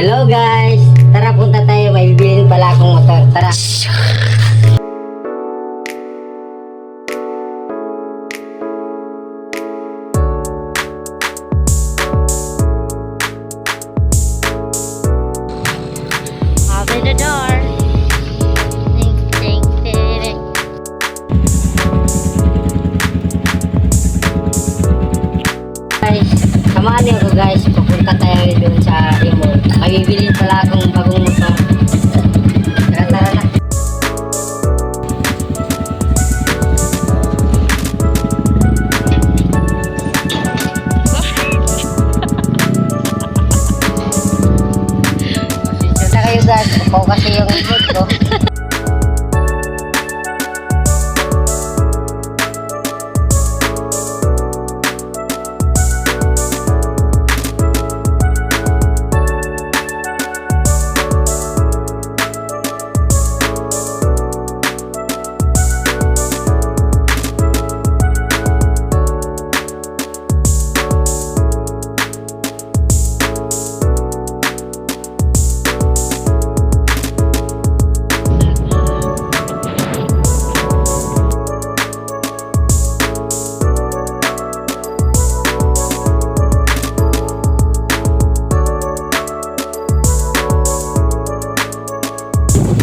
Hello guys! Tara punta tayo, may bibilin pala akong motor. Tara! Open the door. Ding, ding, ding. Guys, samahan niyo ako guys. Pupunta tayo doon sa mall. May bibilin pala akong bagong motor. Tara, tara na! Pasensya na kayo guys. Upaw kasi yung food ko.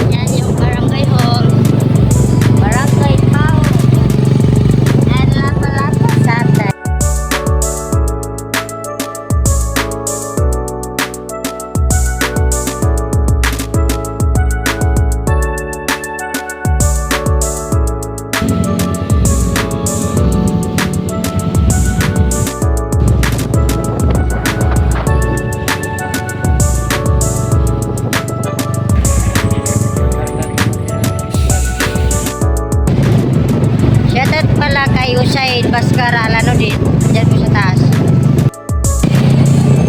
Yan yung barangay hall. Barangay Pao. And Lapa-Lapa Santa. Shoutout pala kay Usaid Bascar Alano din. Diyan po sa taas.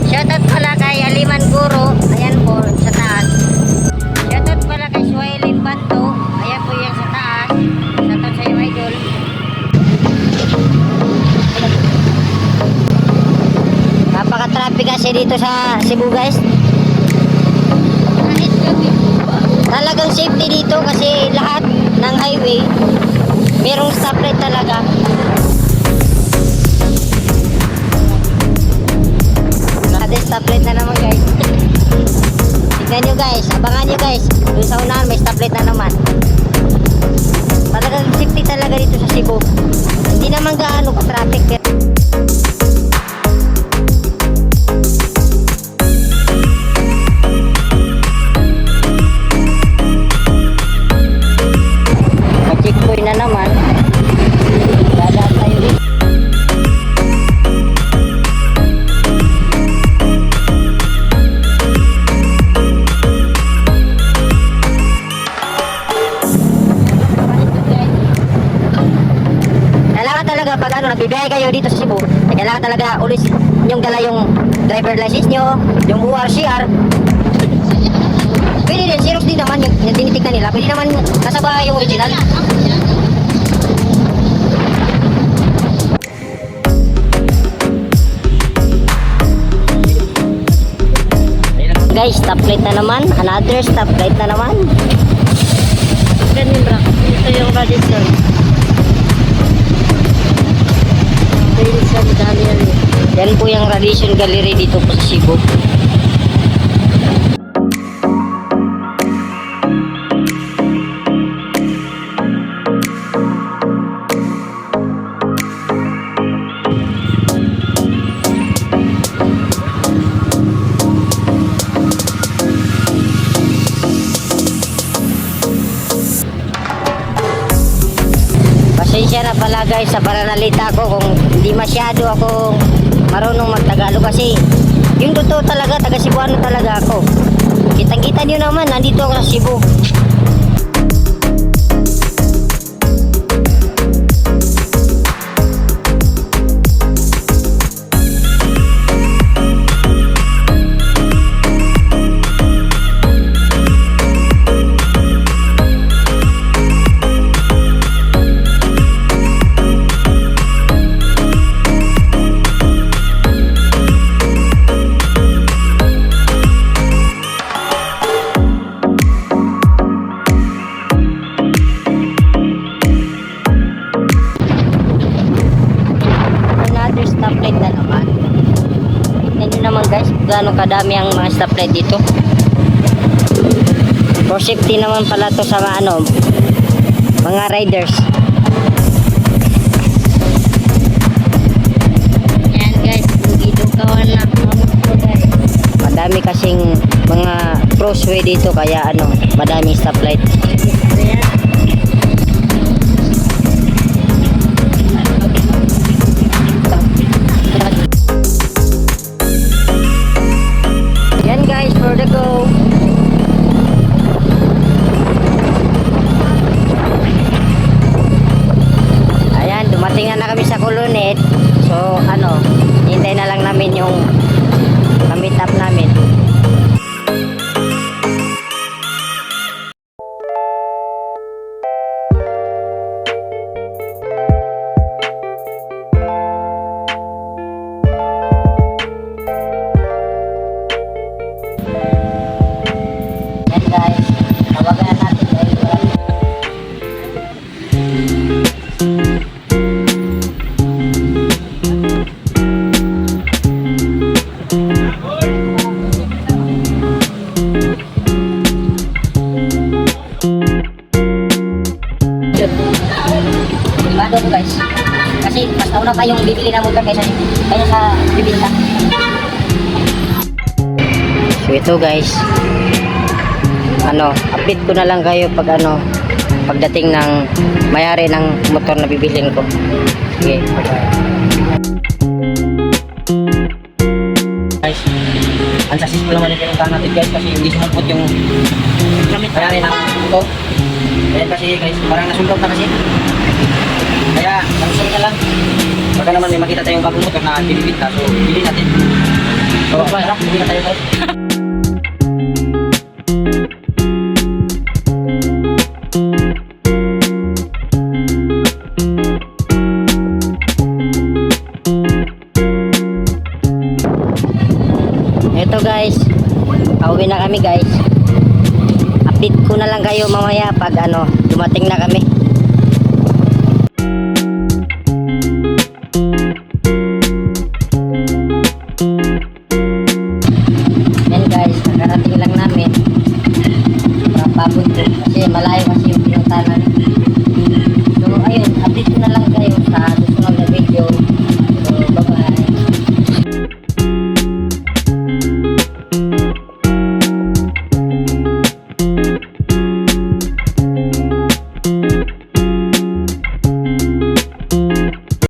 Shoutout pala kay Aliman Guro. Ayan po sa taas. Shoutout pala kay Suwailin Banto. Ayan po yan sa taas. Shoutout sa iyo idol. Napaka-traffic kasi dito sa Cebu guys. Kahit gabi po ba? Talagang safety dito kasi lahat ng highway merong stoplight talaga. Ada stoplight na naman guys. Tignan nyo guys, abangan nyo guys. Doon sa unahan may stoplight na naman. Talagang safety talaga dito sa Cebu. Hindi naman gaano ka-traffic. Checkpoint na naman. Dadaan tayo dito. Kailangan talaga pag nagbibiyahe kayo dito sa Cebu, kailangan talaga ulis yung dala yung driver license nyo, yung URCR. Pwede din, Xerox din naman yung tinitignan nila. Pwede naman nasa bahay yung original. Guys, stoplight na naman. Another stoplight na naman. Ganun bro. Ito yung Radisson. Radisson Gallery. Yan po yung Radisson Gallery dito po sa Cebu. Pasensya na pala guys sa pananalita ko kung hindi masyado akong marunong magtagalog kasi yung totoo talaga, taga Cebuano talaga ako. Kitang-kita nyo naman, nandito ako sa Cebu. gaano kadami ang mga stoplight dito. For safety naman pala to sa mga riders. Yan guys, dugi-dugawan na ako guys. Madami kasing mga crossway dito kaya madaming stoplight. Ayan. Yan guys, for the go. Ayan, dumating na kami sa Colonet. So, hintay na lang namin yung meet up namin. Yan guys, tawagan natin dahil Limado ko guys. Kasi mas nauna pa yung bibili na motor kaysa sa bibinta. So ito guys. Update ko na lang kayo pagdating ng mayari ng motor na bibilin ko. Sige, bye-bye. Guys, ang successful naman yung pinuntahan natin guys kasi hindi sumulpot yung mayari ng motor. Ayan kasi guys, parang nasulpot na kasi. Kaya, nagustuhan na lang. Baka naman may makita tayong bagong motor na binibita. So, bili natin. So, tara, bili na tayo guys. Ito guys, pauwi na kami guys. Update ko na lang kayo mamaya pag dumating na kami.